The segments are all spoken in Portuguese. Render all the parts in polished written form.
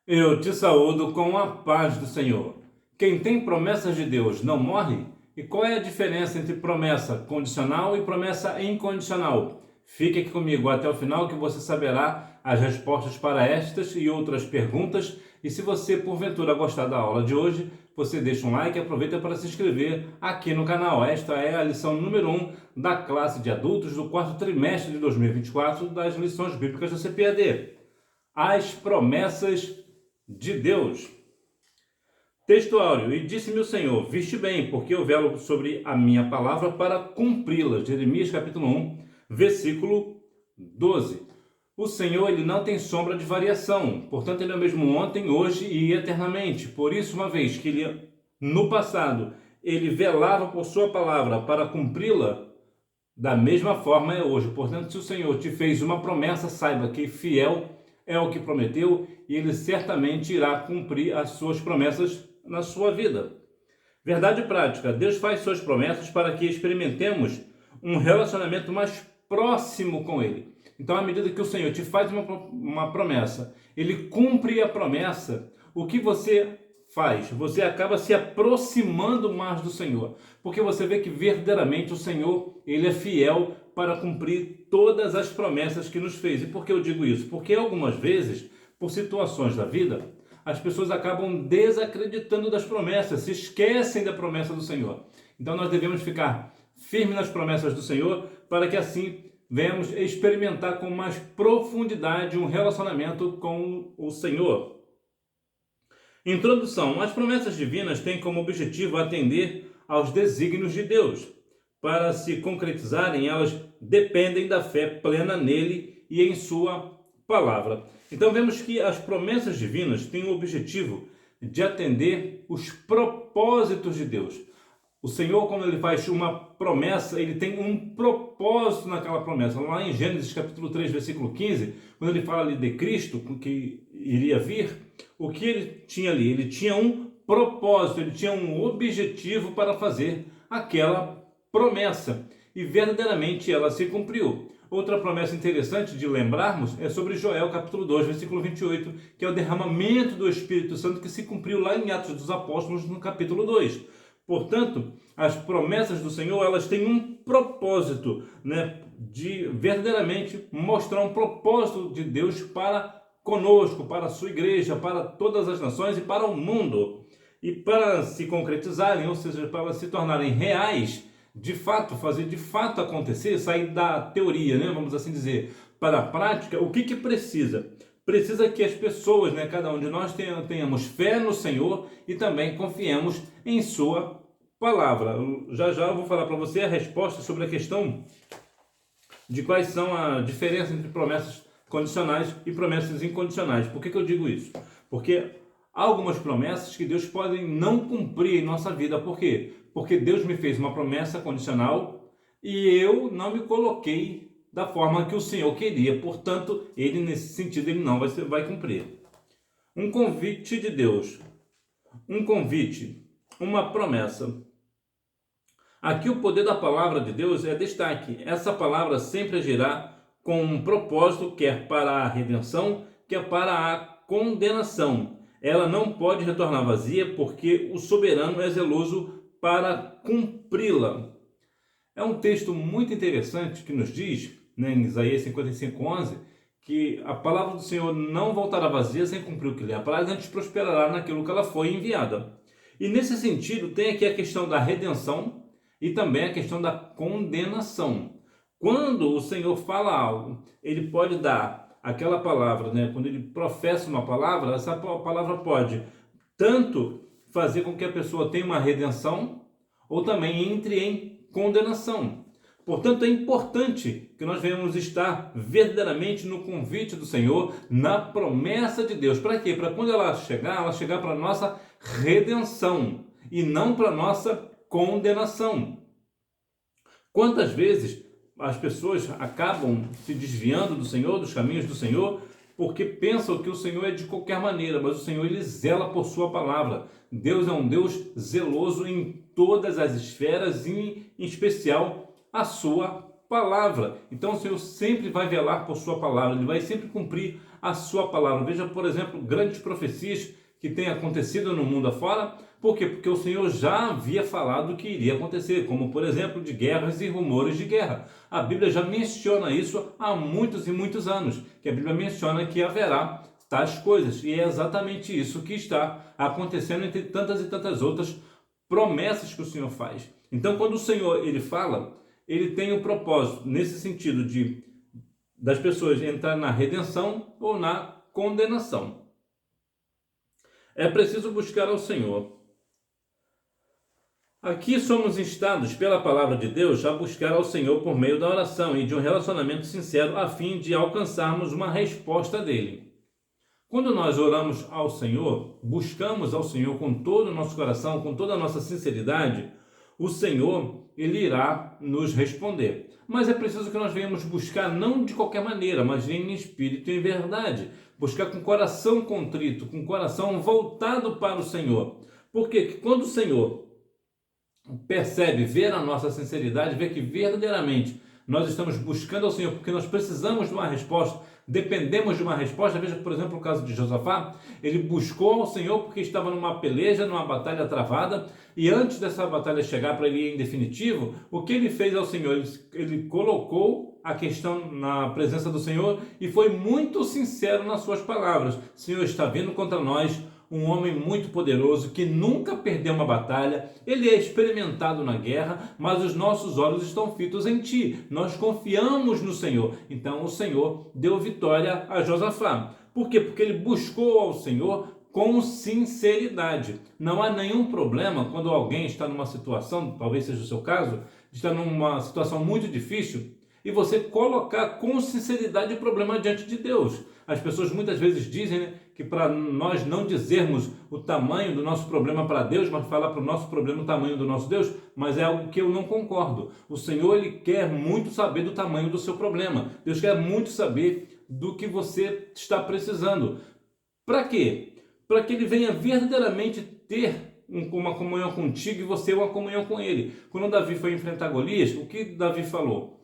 Eu te saúdo com a paz do Senhor. Quem tem promessas de Deus não morre? E qual é a diferença entre promessa condicional e promessa incondicional? Fique aqui comigo até o final que você saberá as respostas para estas e outras perguntas. E se você porventura gostar da aula de hoje, você deixa um like e aproveita para se inscrever aqui no canal. Esta é a lição número 1 da classe de adultos do quarto trimestre de 2024 das lições bíblicas do CPAD. As promessas de Deus. Texto áureo: E disse-me o Senhor, viste bem, porque eu velo sobre a minha palavra para cumpri-la. Jeremias capítulo 1, versículo 12. O Senhor, ele não tem sombra de variação, portanto ele é o mesmo ontem, hoje e eternamente. Por isso, uma vez que ele, no passado, ele velava por sua palavra para cumpri-la, da mesma forma é hoje. Portanto, se o Senhor te fez uma promessa, saiba que fiel é o que prometeu e ele certamente irá cumprir as suas promessas na sua vida. Verdade prática: Deus faz suas promessas para que experimentemos um relacionamento mais próximo com Ele. Então, à medida que o Senhor te faz uma promessa, Ele cumpre a promessa, o que você faz? Você acaba se aproximando mais do Senhor, porque você vê que verdadeiramente o Senhor, ele é fiel para cumprir todas as promessas que nos fez. E por que eu digo isso? Porque algumas vezes, por situações da vida, as pessoas acabam desacreditando das promessas, se esquecem da promessa do Senhor. Então nós devemos ficar firmes nas promessas do Senhor, para que assim venhamos experimentar com mais profundidade um relacionamento com o Senhor. Introdução: as promessas divinas têm como objetivo atender aos desígnios de Deus. Para se concretizarem, elas dependem da fé plena nele e em sua palavra. Então vemos que as promessas divinas têm o objetivo de atender os propósitos de Deus. O Senhor, quando ele faz uma promessa, ele tem um propósito naquela promessa. Lá em Gênesis capítulo 3, versículo 15, quando ele fala ali de Cristo, que iria vir, o que ele tinha ali? Ele tinha um propósito, ele tinha um objetivo para fazer aquela promessa. E verdadeiramente ela se cumpriu. Outra promessa interessante de lembrarmos é sobre Joel capítulo 2, versículo 28, que é o derramamento do Espírito Santo que se cumpriu lá em Atos dos Apóstolos, no capítulo 2. Portanto, as promessas do Senhor, elas têm um propósito, de verdadeiramente mostrar um propósito de Deus para conosco, para a sua igreja, para todas as nações e para o mundo. E para se concretizarem, ou seja, para se tornarem reais, de fato, fazer de fato acontecer, sair da teoria, vamos assim dizer, para a prática, o que precisa? Precisa que as pessoas, cada um de nós tenhamos fé no Senhor e também confiemos em sua palavra. Já já eu vou falar para você a resposta sobre a questão de quais são a diferença entre promessas condicionais e promessas incondicionais. Por que eu digo isso? Porque há algumas promessas que Deus pode não cumprir em nossa vida. Por quê? Porque Deus me fez uma promessa condicional e eu não me coloquei da forma que o Senhor queria. Portanto, ele, nesse sentido, ele não vai cumprir. Um convite de Deus. Um convite. Uma promessa. Aqui o poder da palavra de Deus é destaque. Essa palavra sempre agirá com um propósito, quer para a redenção, quer para a condenação. Ela não pode retornar vazia, porque o soberano é zeloso para cumpri-la. É um texto muito interessante que nos diz, em Isaías 55:11, que a palavra do Senhor não voltará vazia sem cumprir o que lhe apraz, antes prosperará naquilo que ela foi enviada. E nesse sentido tem aqui a questão da redenção e também a questão da condenação. Quando o Senhor fala algo, ele pode dar aquela palavra, quando ele professa uma palavra, essa palavra pode tanto fazer com que a pessoa tenha uma redenção, ou também entre em condenação. Portanto, é importante que nós venhamos estar verdadeiramente no convite do Senhor, na promessa de Deus. Para quê? Para quando ela chegar para a nossa redenção e não para a nossa condenação. Quantas vezes as pessoas acabam se desviando do Senhor, dos caminhos do Senhor, porque pensam que o Senhor é de qualquer maneira, mas o Senhor, ele zela por sua palavra. Deus é um Deus zeloso em todas as esferas, e em especial a sua palavra. Então o Senhor sempre vai velar por sua palavra, Ele vai sempre cumprir a sua palavra. Veja, por exemplo, grandes profecias que têm acontecido no mundo afora. Por quê? Porque o Senhor já havia falado que iria acontecer, como por exemplo de guerras e rumores de guerra. A Bíblia já menciona isso há muitos e muitos anos, que a Bíblia menciona que haverá tais coisas, e é exatamente isso que está acontecendo entre tantas e tantas outras promessas que o Senhor faz. Então, quando o Senhor ele fala, ele tem o propósito nesse sentido de das pessoas entrar na redenção ou na condenação. É preciso buscar ao Senhor. Aqui somos instados pela palavra de Deus a buscar ao Senhor por meio da oração e de um relacionamento sincero a fim de alcançarmos uma resposta dele. Quando nós oramos ao Senhor, buscamos ao Senhor com todo o nosso coração, com toda a nossa sinceridade, o Senhor, Ele irá nos responder. Mas é preciso que nós venhamos buscar não de qualquer maneira, mas em espírito e em verdade. Buscar com coração contrito, com coração voltado para o Senhor. Porque quando o Senhor percebe, vê a nossa sinceridade, vê que verdadeiramente nós estamos buscando ao Senhor, porque nós precisamos de uma resposta, dependemos de uma resposta. Veja, por exemplo, o caso de Josafá. Ele buscou ao Senhor porque estava numa peleja, numa batalha travada, e antes dessa batalha chegar para ele ir em definitivo, o que ele fez ao Senhor? Ele colocou a questão na presença do Senhor e foi muito sincero nas suas palavras. Senhor, está vindo contra nós um homem muito poderoso que nunca perdeu uma batalha, ele é experimentado na guerra, mas os nossos olhos estão fitos em ti, nós confiamos no Senhor. Então o Senhor deu vitória a Josafá. Por quê? Porque ele buscou ao Senhor com sinceridade. Não há nenhum problema quando alguém está numa situação, talvez seja o seu caso, está numa situação muito difícil, e você colocar com sinceridade o problema diante de Deus. As pessoas muitas vezes dizem, né, que para nós não dizermos o tamanho do nosso problema para Deus, mas falar para o nosso problema o tamanho do nosso Deus, mas é algo que eu não concordo. O Senhor, Ele quer muito saber do tamanho do seu problema. Deus quer muito saber do que você está precisando. Para quê? Para que Ele venha verdadeiramente ter uma comunhão contigo e você uma comunhão com Ele. Quando Davi foi enfrentar Golias, o que Davi falou?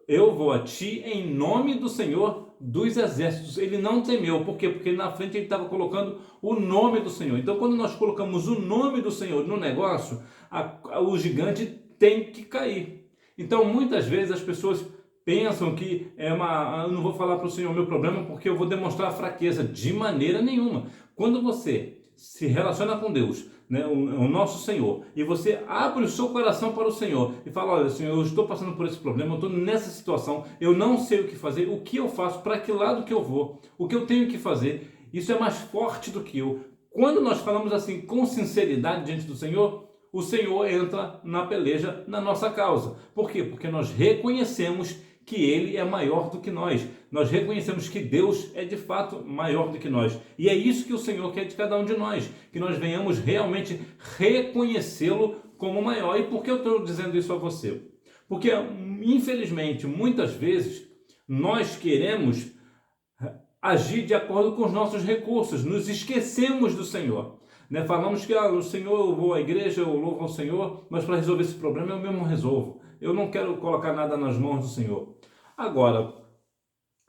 Eu vou a ti em nome do Senhor dos exércitos. Ele não temeu. Por quê? Porque na frente ele estava colocando o nome do Senhor. Então, quando nós colocamos o nome do Senhor no negócio, o gigante tem que cair. Então, muitas vezes as pessoas pensam que eu não vou falar para o Senhor o meu problema porque eu vou demonstrar fraqueza. De maneira nenhuma. Quando você se relaciona com Deus, né, o nosso Senhor, e você abre o seu coração para o Senhor e fala: olha, Senhor, eu estou passando por esse problema, eu estou nessa situação, eu não sei o que fazer, o que eu faço, para que lado que eu vou, o que eu tenho que fazer, isso é mais forte do que eu. Quando nós falamos assim com sinceridade diante do Senhor, o Senhor entra na peleja na nossa causa. Por quê? Porque nós reconhecemos que Ele é maior do que nós. Nós reconhecemos que Deus é de fato maior do que nós. E é isso que o Senhor quer de cada um de nós, que nós venhamos realmente reconhecê-lo como maior. E por que eu estou dizendo isso a você? Porque, infelizmente, muitas vezes, nós queremos agir de acordo com os nossos recursos, nos esquecemos do Senhor. Falamos que o Senhor, eu vou à igreja, eu louvo ao Senhor, mas para resolver esse problema eu mesmo resolvo. Eu não quero colocar nada nas mãos do Senhor. Agora,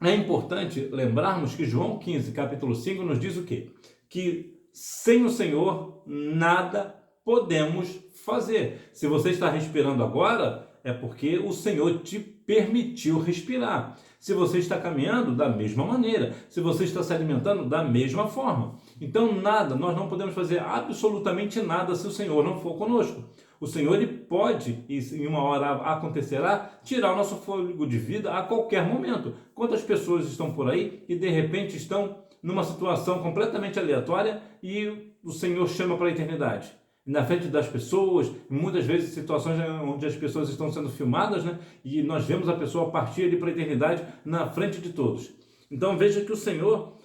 é importante lembrarmos que João 15, capítulo 5, nos diz o quê? Que sem o Senhor nada podemos fazer. Se você está respirando agora, é porque o Senhor te permitiu respirar. Se você está caminhando, da mesma maneira. Se você está se alimentando, da mesma forma. Então, nós não podemos fazer absolutamente nada se o Senhor não for conosco. O Senhor, Ele pode, e em uma hora acontecerá, tirar o nosso fôlego de vida a qualquer momento. Quantas pessoas estão por aí e de repente estão numa situação completamente aleatória e o Senhor chama para a eternidade? Na frente das pessoas, muitas vezes situações onde as pessoas estão sendo filmadas, né? E nós vemos a pessoa partir ali para a eternidade na frente de todos. Então veja que o Senhor,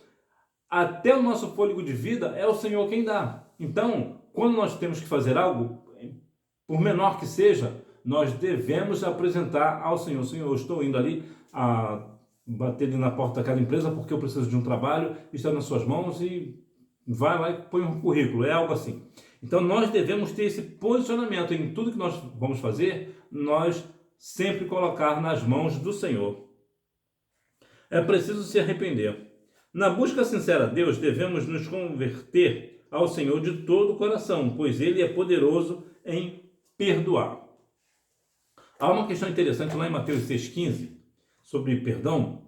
até o nosso fôlego de vida, é o Senhor quem dá. Então, quando nós temos que fazer algo, por menor que seja, nós devemos apresentar ao Senhor: Senhor, eu estou indo ali a bater ali na porta daquela empresa porque eu preciso de um trabalho, está nas suas mãos, e vai lá e põe um currículo, é algo assim. Então nós devemos ter esse posicionamento em tudo que nós vamos fazer. Nós sempre colocar nas mãos do Senhor. É preciso se arrepender. Na busca sincera a Deus, devemos nos converter ao Senhor de todo o coração, pois Ele é poderoso em perdoar. Há uma questão interessante lá em Mateus 6,15, sobre perdão,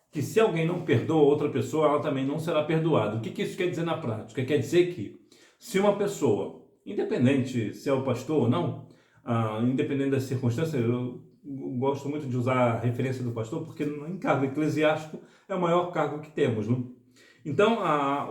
que se alguém não perdoa outra pessoa, ela também não será perdoada. O que isso quer dizer na prática? Quer dizer que se uma pessoa, independente se é o pastor ou não, independente das circunstâncias, eu gosto muito de usar a referência do pastor, porque em cargo eclesiástico é o maior cargo que temos, não? Então,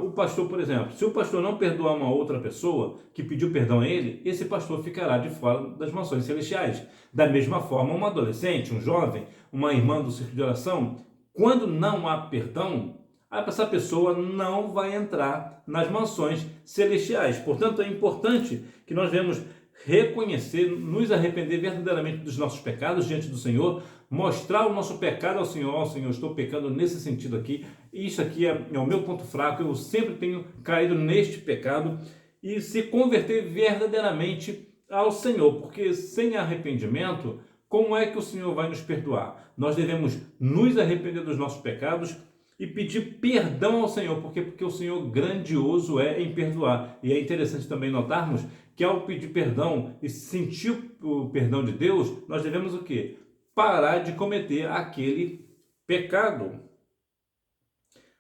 o pastor, por exemplo, se o pastor não perdoar uma outra pessoa que pediu perdão a ele, esse pastor ficará de fora das mansões celestiais. Da mesma forma, um adolescente, um jovem, uma irmã do círculo de oração, quando não há perdão, essa pessoa não vai entrar nas mansões celestiais. Portanto, é importante que nós venhamos reconhecer, nos arrepender verdadeiramente dos nossos pecados diante do Senhor, mostrar o nosso pecado ao Senhor. Senhor, estou pecando nesse sentido aqui, isso aqui é o meu ponto fraco, eu sempre tenho caído neste pecado, e se converter verdadeiramente ao Senhor, porque sem arrependimento, como é que o Senhor vai nos perdoar? Nós devemos nos arrepender dos nossos pecados e pedir perdão ao Senhor, porque o Senhor grandioso é em perdoar. E é interessante também notarmos que ao pedir perdão e sentir o perdão de Deus, nós devemos o quê? Parar de cometer aquele pecado.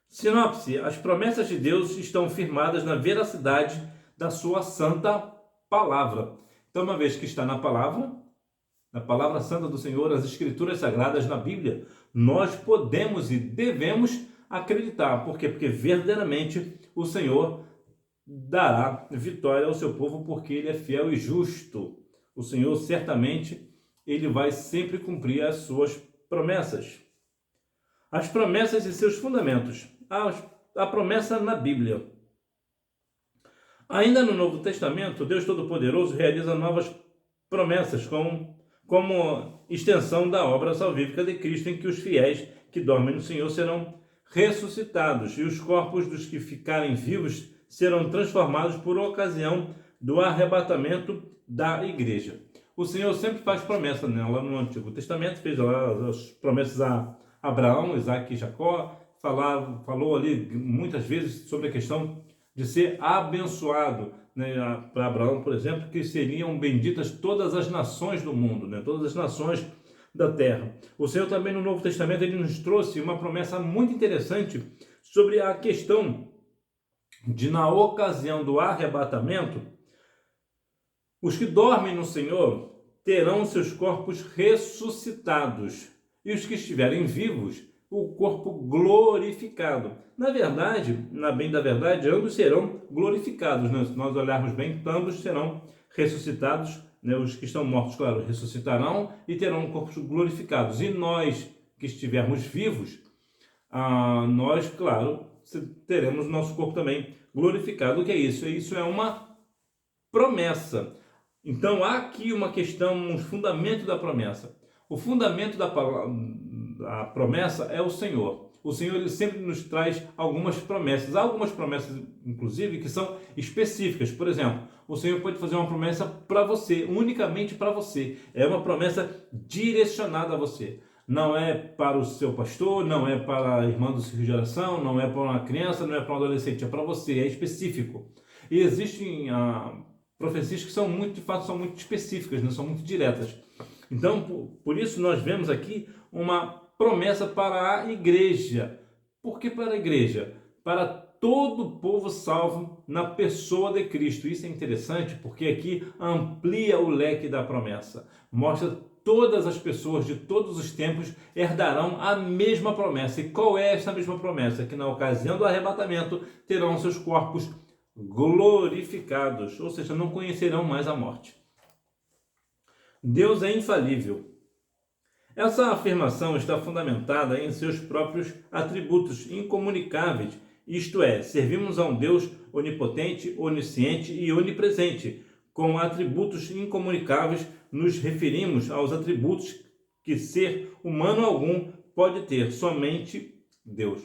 Sinopse: as promessas de Deus estão firmadas na veracidade da sua santa palavra. Então, uma vez que está na palavra santa do Senhor, as escrituras sagradas na Bíblia, nós podemos e devemos acreditar. Por quê? Porque verdadeiramente o Senhor dará vitória ao seu povo, porque Ele é fiel e justo. O Senhor certamente, Ele vai sempre cumprir as suas promessas. As promessas e seus fundamentos. A promessa na Bíblia. Ainda no Novo Testamento, Deus Todo-Poderoso realiza novas promessas como extensão da obra salvífica de Cristo, em que os fiéis que dormem no Senhor serão ressuscitados e os corpos dos que ficarem vivos serão transformados por ocasião do arrebatamento da igreja. O Senhor sempre faz promessa, né? Lá no Antigo Testamento fez lá as promessas a Abraão, Isaac e Jacó, falou ali muitas vezes sobre a questão de ser abençoado, né? Para Abraão, por exemplo, que seriam benditas todas as nações do mundo, né? Todas as nações da terra. O Senhor também no Novo Testamento ele nos trouxe uma promessa muito interessante sobre a questão de, na ocasião do arrebatamento, os que dormem no Senhor terão seus corpos ressuscitados e os que estiverem vivos, o corpo glorificado. Na verdade, na bem da verdade, ambos serão glorificados, né? Se nós olharmos bem, ambos serão ressuscitados, né? Os que estão mortos, claro, ressuscitarão e terão corpos glorificados. E nós que estivermos vivos, nós, claro, teremos nosso corpo também glorificado. O que é isso? Isso é uma promessa. Então, há aqui uma questão, um fundamento da promessa. O fundamento da promessa é o Senhor. O Senhor ele sempre nos traz algumas promessas. Há algumas promessas, inclusive, que são específicas. Por exemplo, o Senhor pode fazer uma promessa para você, unicamente para você. É uma promessa direcionada a você. Não é para o seu pastor, não é para a irmã do círculo de oração, não é para uma criança, não é para um adolescente, é para você, é específico. E existem profecias que são muito, de fato, são muito específicas, né? São muito diretas. Então, por isso nós vemos aqui uma promessa para a igreja. Por que para a igreja? Para todo o povo salvo na pessoa de Cristo. Isso é interessante porque aqui amplia o leque da promessa. Mostra todas as pessoas de todos os tempos herdarão a mesma promessa. E qual é essa mesma promessa? Que na ocasião do arrebatamento terão seus corpos glorificados, ou seja, não conhecerão mais a morte. Deus é infalível. Essa afirmação está fundamentada em seus próprios atributos incomunicáveis, isto é, servimos a um Deus onipotente, onisciente e onipresente. Com atributos incomunicáveis, nos referimos aos atributos que ser humano algum pode ter, somente Deus.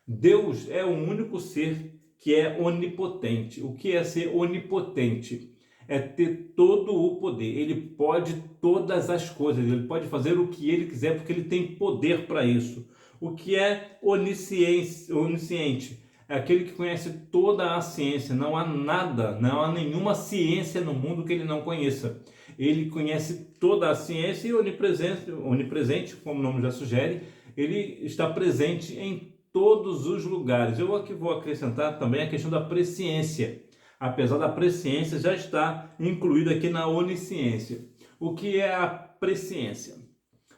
Deus é o único ser que é onipotente. O que é ser onipotente? é ter todo o poder. Ele pode todas as coisas, ele pode fazer o que ele quiser, porque ele tem poder para isso. O que é onisciente? É aquele que conhece toda a ciência. Não há nada, não há nenhuma ciência no mundo que ele não conheça. Ele conhece toda a ciência e onipresente, como o nome já sugere, ele está presente em todos os lugares. Eu aqui vou acrescentar também a questão da presciência. Apesar da presciência já estar incluída aqui na onisciência. O que é a presciência?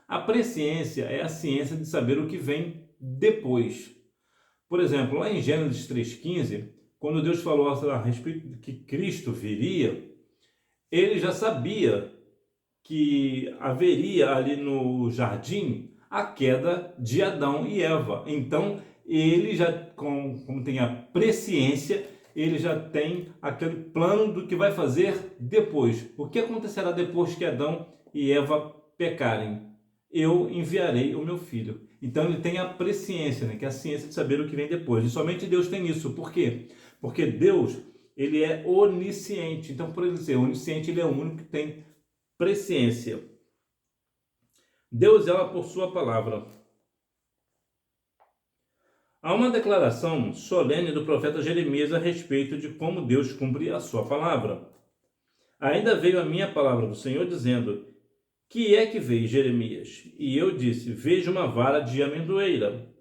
A presciência é a ciência de saber o que vem depois. Por exemplo, lá em Gênesis 3,15, quando Deus falou a respeito de que Cristo viria, ele já sabia que haveria ali no jardim a queda de Adão e Eva. Então, ele já, como tem a presciência, ele já tem aquele plano do que vai fazer depois. O que acontecerá depois que Adão e Eva pecarem? Eu enviarei o meu filho. Então ele tem a presciência, né, que é a ciência de saber o que vem depois. E somente Deus tem isso. Por quê? Porque Deus, ele é onisciente. Então, por ele ser onisciente, ele é o único que tem presciência. Deus zela por sua palavra. Há uma declaração solene do profeta Jeremias a respeito de como Deus cumpre a sua palavra. Ainda veio a minha palavra do Senhor dizendo: que é que vês, Jeremias? E eu disse: vejo uma vara de amendoeira.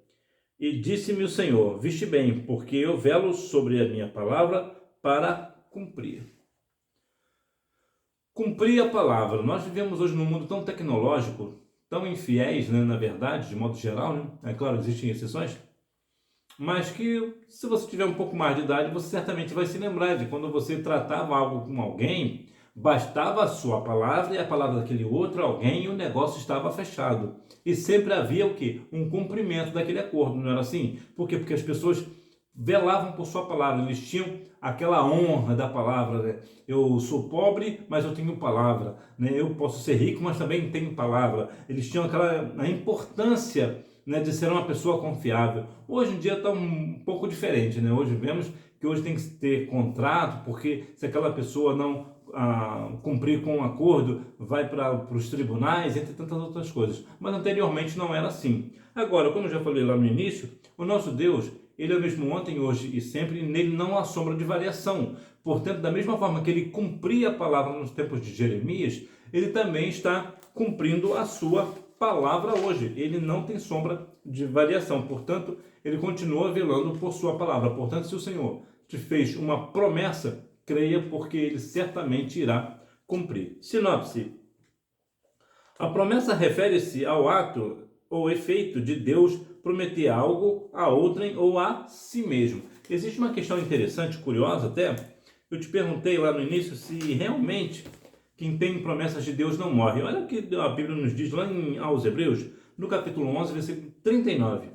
E disse-me o Senhor: viste bem, porque eu velo sobre a minha palavra para cumprir. Cumprir a palavra. Nós vivemos hoje num mundo tão tecnológico, tão infiéis, né, na verdade, de modo geral, né? É claro, existem exceções, mas que, se você tiver um pouco mais de idade, você certamente vai se lembrar de quando você tratava algo com alguém, bastava a sua palavra e a palavra daquele outro alguém e o negócio estava fechado. E sempre havia o quê? Um cumprimento daquele acordo, não era assim? Por quê? Porque as pessoas velavam por sua palavra, eles tinham aquela honra da palavra, né? Eu sou pobre, mas eu tenho palavra, né? Eu posso ser rico, mas também tenho palavra. Eles tinham a importância, né, de ser uma pessoa confiável. Hoje em dia está um pouco diferente, né? Hoje vemos que hoje tem que ter contrato, porque se aquela pessoa não cumprir com um acordo, vai para os tribunais, entre tantas outras coisas. Mas anteriormente não era assim. Agora, como eu já falei lá no início, o nosso Deus, ele é o mesmo ontem, hoje e sempre, e nele não há sombra de variação. Portanto, da mesma forma que ele cumpria a palavra nos tempos de Jeremias, ele também está cumprindo a sua palavra hoje. Ele não tem sombra de variação. Portanto, ele continua velando por sua palavra. Portanto, se o Senhor te fez uma promessa, creia, porque ele certamente irá cumprir. Sinopse. A promessa refere-se ao ato ou efeito de Deus prometer algo a outrem ou a si mesmo. Existe uma questão interessante, curiosa até. Eu te perguntei lá no início se realmente quem tem promessas de Deus não morre. Olha o que a Bíblia nos diz lá aos Hebreus, no capítulo 11, versículo 39.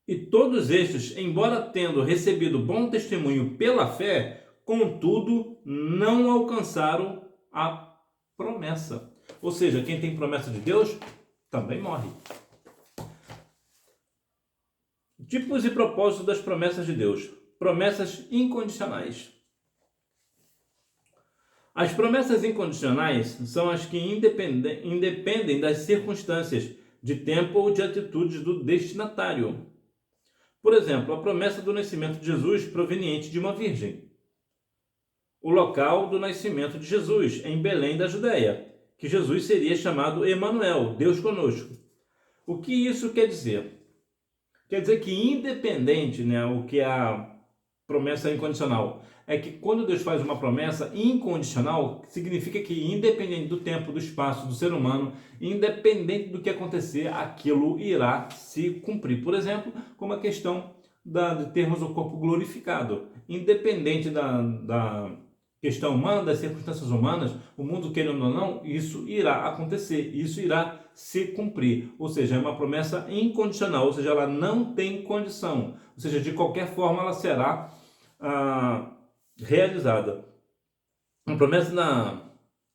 E todos estes, embora tendo recebido bom testemunho pela fé, contudo, não alcançaram a promessa. Ou seja, quem tem promessa de Deus, também morre. Tipos e propósitos das promessas de Deus. Promessas incondicionais. As promessas incondicionais são as que independem das circunstâncias, de tempo ou de atitudes do destinatário. Por exemplo, a promessa do nascimento de Jesus proveniente de uma virgem. O local do nascimento de Jesus, em Belém da Judéia, que Jesus seria chamado Emanuel, Deus conosco. O que isso quer dizer? Quer dizer que independente, né, o que é a promessa incondicional, é que quando Deus faz uma promessa incondicional, significa que independente do tempo, do espaço, do ser humano, independente do que acontecer, aquilo irá se cumprir. Por exemplo, como a questão de termos o corpo glorificado. Independente da questão humana, das circunstâncias humanas, o mundo querendo ou não, isso irá acontecer, isso irá se cumprir. Ou seja, é uma promessa incondicional, ou seja, ela não tem condição. Ou seja, de qualquer forma ela será realizada. A promessa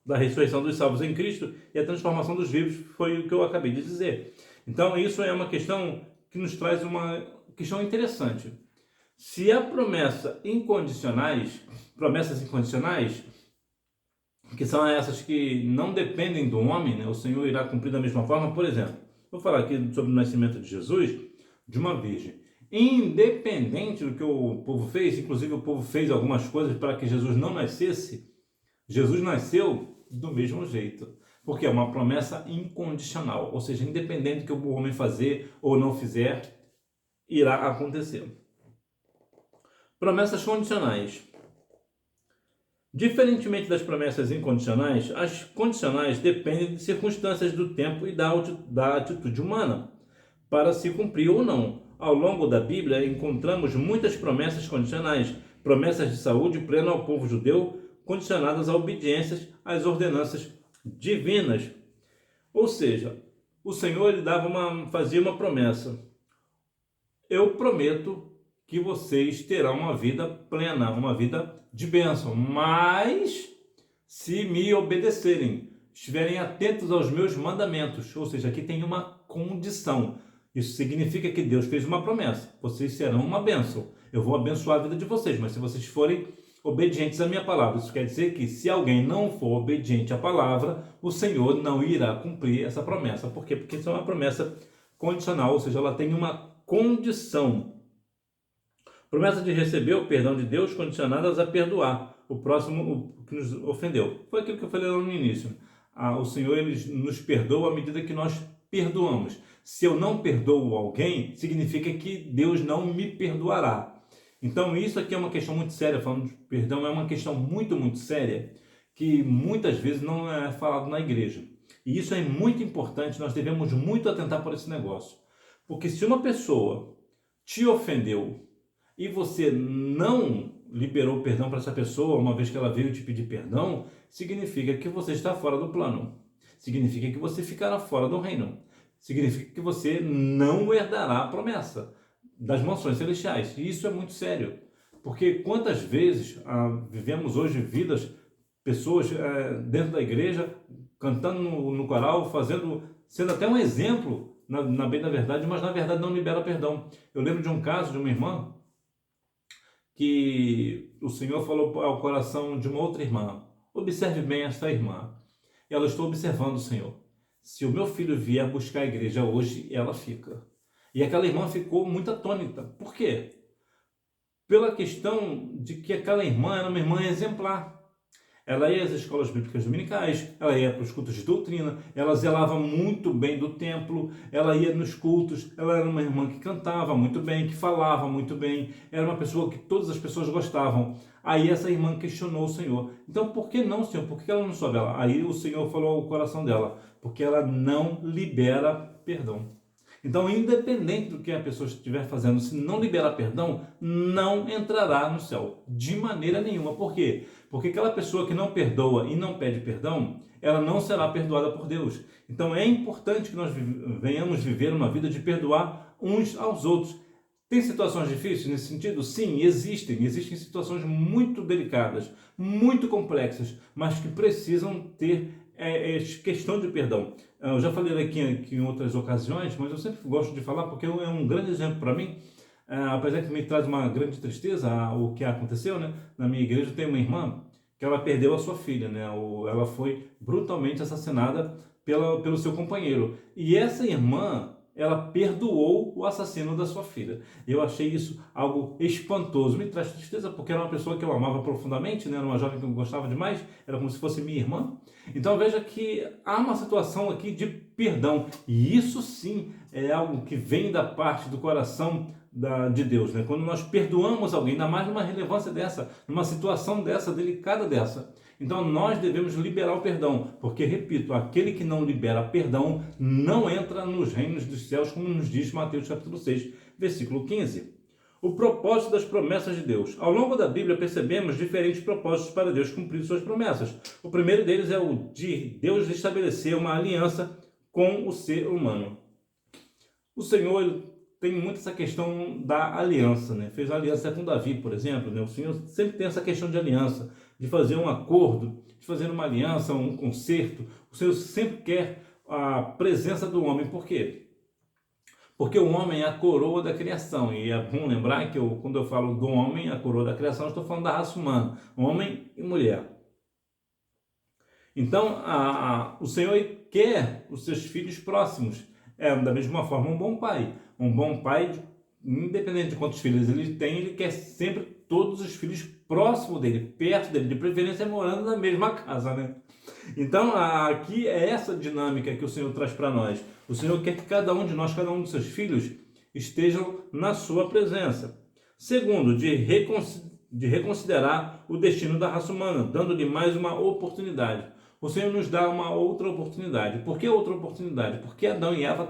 da ressurreição dos salvos em Cristo e a transformação dos vivos foi o que eu acabei de dizer. Então, isso é uma questão que nos traz uma questão interessante. Se a promessas incondicionais, que são essas que não dependem do homem, né? O Senhor irá cumprir da mesma forma. Por exemplo, vou falar aqui sobre o nascimento de Jesus, de uma virgem. Independente do que o povo fez, inclusive o povo fez algumas coisas para que Jesus não nascesse, Jesus nasceu do mesmo jeito, porque é uma promessa incondicional, ou seja, independente do que o homem fazer ou não fizer, irá acontecer. Promessas condicionais. Diferentemente das promessas incondicionais, as condicionais dependem de circunstâncias do tempo e da atitude humana para se cumprir ou não. Ao longo da Bíblia encontramos muitas promessas condicionais, promessas de saúde plena ao povo judeu, condicionadas à obediência às ordenanças divinas. Ou seja, o Senhor ele fazia uma promessa: eu prometo que vocês terão uma vida plena, uma vida de bênção, mas se me obedecerem, estiverem atentos aos meus mandamentos. Ou seja, aqui tem uma condição. Isso significa que Deus fez uma promessa: vocês serão uma bênção, eu vou abençoar a vida de vocês, mas se vocês forem obedientes à minha palavra. Isso quer dizer que se alguém não for obediente à palavra, o Senhor não irá cumprir essa promessa. Por quê? Porque isso é uma promessa condicional, ou seja, ela tem uma condição. Promessa de receber o perdão de Deus condicionadas a perdoar o próximo que nos ofendeu. Foi aquilo que eu falei lá no início. O Senhor ele nos perdoa à medida que nós perdoamos. Se eu não perdoo alguém, significa que Deus não me perdoará. Então isso aqui é uma questão muito séria, falando de perdão, é uma questão muito, muito séria, que muitas vezes não é falado na igreja. E isso é muito importante, nós devemos muito atentar por esse negócio. Porque se uma pessoa te ofendeu e você não liberou perdão para essa pessoa, uma vez que ela veio te pedir perdão, significa que você está fora do plano. Significa que você ficará fora do reino. Significa que você não herdará a promessa das mansões celestiais. E isso é muito sério. Porque quantas vezes vivemos hoje pessoas dentro da igreja, cantando no coral, sendo até um exemplo, bem da verdade, mas na verdade não libera perdão. Eu lembro de um caso de uma irmã que o Senhor falou ao coração de uma outra irmã: observe bem esta irmã. E ela: estou observando, Senhor. Se o meu filho vier buscar a igreja hoje, ela fica. E aquela irmã ficou muito atônita. Por quê? Pela questão de que aquela irmã era uma irmã exemplar. Ela ia às escolas bíblicas dominicais, ela ia para os cultos de doutrina, ela zelava muito bem do templo, ela ia nos cultos, ela era uma irmã que cantava muito bem, que falava muito bem, era uma pessoa que todas as pessoas gostavam. Aí essa irmã questionou o Senhor: então por que não, Senhor? Por que ela não sobe? Aí o Senhor falou ao coração dela: porque ela não libera perdão. Então, independente do que a pessoa estiver fazendo, se não liberar perdão, não entrará no céu, de maneira nenhuma. Por quê? Porque aquela pessoa que não perdoa e não pede perdão, ela não será perdoada por Deus. Então, é importante que nós venhamos viver uma vida de perdoar uns aos outros. Tem situações difíceis nesse sentido? Sim, existem. Existem situações muito delicadas, muito complexas, mas que precisam ter questão de perdão. Eu já falei aqui em outras ocasiões, mas eu sempre gosto de falar porque é um grande exemplo para mim. Apesar que me traz uma grande tristeza o que aconteceu, né? Na minha igreja tem uma irmã que ela perdeu a sua filha, né? Ela foi brutalmente assassinada pelo seu companheiro. E essa irmã, ela perdoou o assassino da sua filha. Eu achei isso algo espantoso. Me traz tristeza porque era uma pessoa que eu amava profundamente, né? Era uma jovem que eu gostava demais, era como se fosse minha irmã. Então veja que há uma situação aqui de perdão. E isso sim é algo que vem da parte do coração de Deus, né? Quando nós perdoamos alguém, ainda mais numa relevância dessa, numa situação dessa, delicada dessa. Então nós devemos liberar o perdão, porque, repito, aquele que não libera perdão não entra nos reinos dos céus, como nos diz Mateus capítulo 6, versículo 15. O propósito das promessas de Deus. Ao longo da Bíblia percebemos diferentes propósitos para Deus cumprir suas promessas. O primeiro deles é o de Deus estabelecer uma aliança com o ser humano. O Senhor tem muito essa questão da aliança, né? Fez aliança com Davi, por exemplo, né? O Senhor sempre tem essa questão de aliança, de fazer um acordo, de fazer uma aliança, um concerto. O Senhor sempre quer a presença do homem. Por quê? Porque o homem é a coroa da criação, e é bom lembrar que quando eu falo do homem, a coroa da criação, eu estou falando da raça humana, homem e mulher. Então, o Senhor quer os seus filhos próximos. É da mesma forma um bom pai. Um bom pai, independente de quantos filhos ele tem, ele quer sempre todos os filhos próximos dele, perto dele, de preferência morando na mesma casa, né? Então, aqui é essa dinâmica que o Senhor traz para nós. O Senhor quer que cada um de nós, cada um dos seus filhos, estejam na sua presença. Segundo, de reconsiderar o destino da raça humana, dando-lhe mais uma oportunidade. O Senhor nos dá uma outra oportunidade. Por que outra oportunidade? Porque Adão e Eva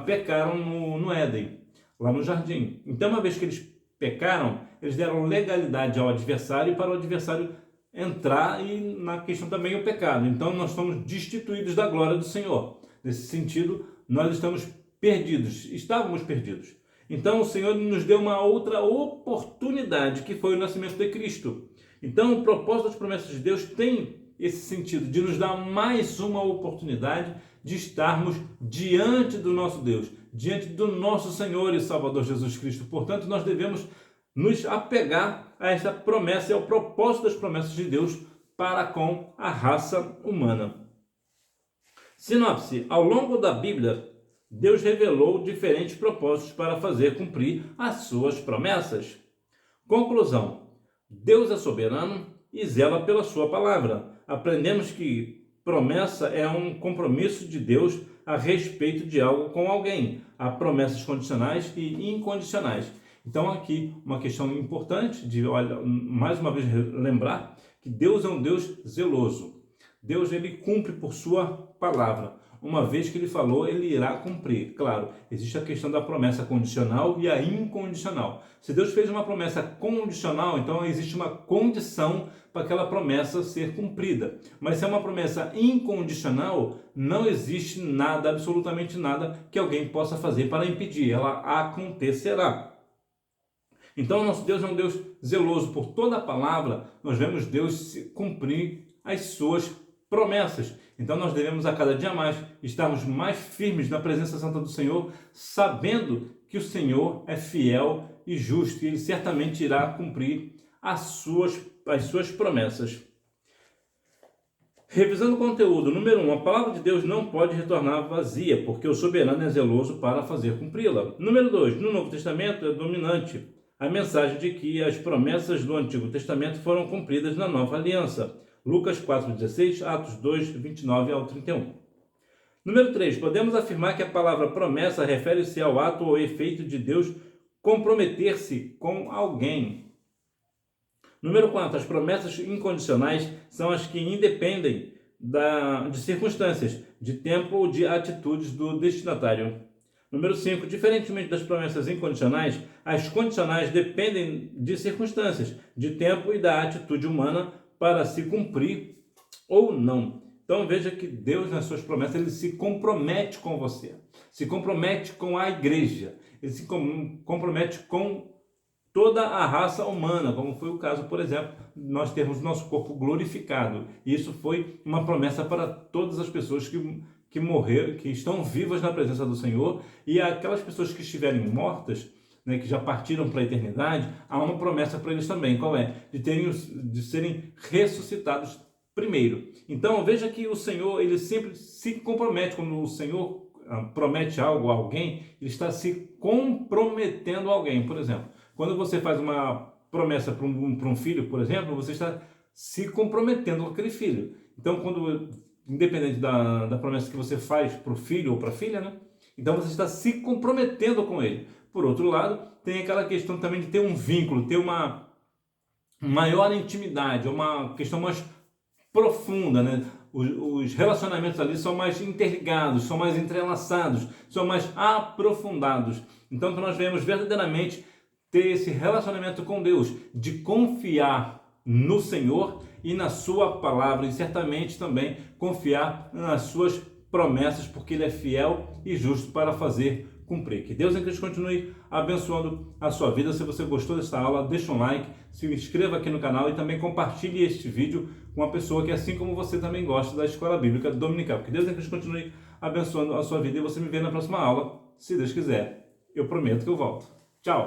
pecaram no Éden, lá no jardim. Então, uma vez que eles pecaram, eles deram legalidade ao adversário para o adversário entrar e na questão também o pecado. Então, nós somos destituídos da glória do Senhor. Nesse sentido, nós estávamos perdidos. Então, o Senhor nos deu uma outra oportunidade, que foi o nascimento de Cristo. Então, o propósito das promessas de Deus tem esse sentido, de nos dar mais uma oportunidade de estarmos diante do nosso Deus, diante do nosso Senhor e Salvador Jesus Cristo. Portanto, nós devemos nos apegar a esta promessa e ao propósito das promessas de Deus para com a raça humana. Sinopse: ao longo da Bíblia, Deus revelou diferentes propósitos para fazer cumprir as suas promessas. Conclusão: Deus é soberano e zela pela sua palavra. Aprendemos que promessa é um compromisso de Deus a respeito de algo com alguém. Há promessas condicionais e incondicionais. Então aqui uma questão importante de, mais uma vez lembrar que Deus é um Deus zeloso. Deus, ele cumpre por sua palavra. Uma vez que ele falou, ele irá cumprir. Claro, existe a questão da promessa condicional e a incondicional. Se Deus fez uma promessa condicional, então existe uma condição para aquela promessa ser cumprida. Mas se é uma promessa incondicional, não existe nada, absolutamente nada, que alguém possa fazer para impedir. Ela acontecerá. Então, nosso Deus é um Deus zeloso. Por toda a palavra, nós vemos Deus cumprir as suas promessas. Então nós devemos a cada dia mais estarmos mais firmes na presença santa do Senhor, sabendo que o Senhor é fiel e justo e Ele certamente irá cumprir as suas promessas. Revisando o conteúdo, número 1, a palavra de Deus não pode retornar vazia, porque o soberano é zeloso para fazer cumpri-la. Número 2, no Novo Testamento é dominante a mensagem de que as promessas do Antigo Testamento foram cumpridas na Nova Aliança. Lucas 4,16, Atos 2, 29 ao 31. Número 3, podemos afirmar que a palavra promessa refere-se ao ato ou efeito de Deus comprometer-se com alguém. Número 4, as promessas incondicionais são as que independem de circunstâncias, de tempo ou de atitudes do destinatário. Número 5, diferentemente das promessas incondicionais, as condicionais dependem de circunstâncias, de tempo e da atitude humana para se cumprir ou não. Então veja que Deus, nas suas promessas, ele se compromete com você, se compromete com a igreja, ele se compromete com toda a raça humana, como foi o caso, por exemplo, nós termos nosso corpo glorificado. E isso foi uma promessa para todas as pessoas que morreram, que estão vivas na presença do Senhor, e aquelas pessoas que estiverem mortas, né, que já partiram para a eternidade, há uma promessa para eles também. Qual é? De serem ressuscitados primeiro. Então veja que o Senhor, ele sempre se compromete. Quando o Senhor promete algo a alguém, ele está se comprometendo a alguém. Por exemplo, quando você faz uma promessa para um filho, por exemplo, você está se comprometendo com aquele filho. Então, independente da promessa que você faz para o filho ou para a filha, né? Então você está se comprometendo com ele. Por outro lado, tem aquela questão também de ter um vínculo, ter uma maior intimidade, uma questão mais profunda, né? Os relacionamentos ali são mais interligados, são mais entrelaçados, são mais aprofundados. Então nós devemos verdadeiramente ter esse relacionamento com Deus, de confiar no Senhor e na sua palavra, e certamente também confiar nas suas promessas, porque Ele é fiel e justo para fazer cumprir. Que Deus em Cristo continue abençoando a sua vida. Se você gostou desta aula, deixa um like, se inscreva aqui no canal e também compartilhe este vídeo com uma pessoa que, assim como você, também gosta da Escola Bíblica Dominical. Que Deus em Cristo continue abençoando a sua vida e você me vê na próxima aula, se Deus quiser, eu prometo que eu volto. Tchau!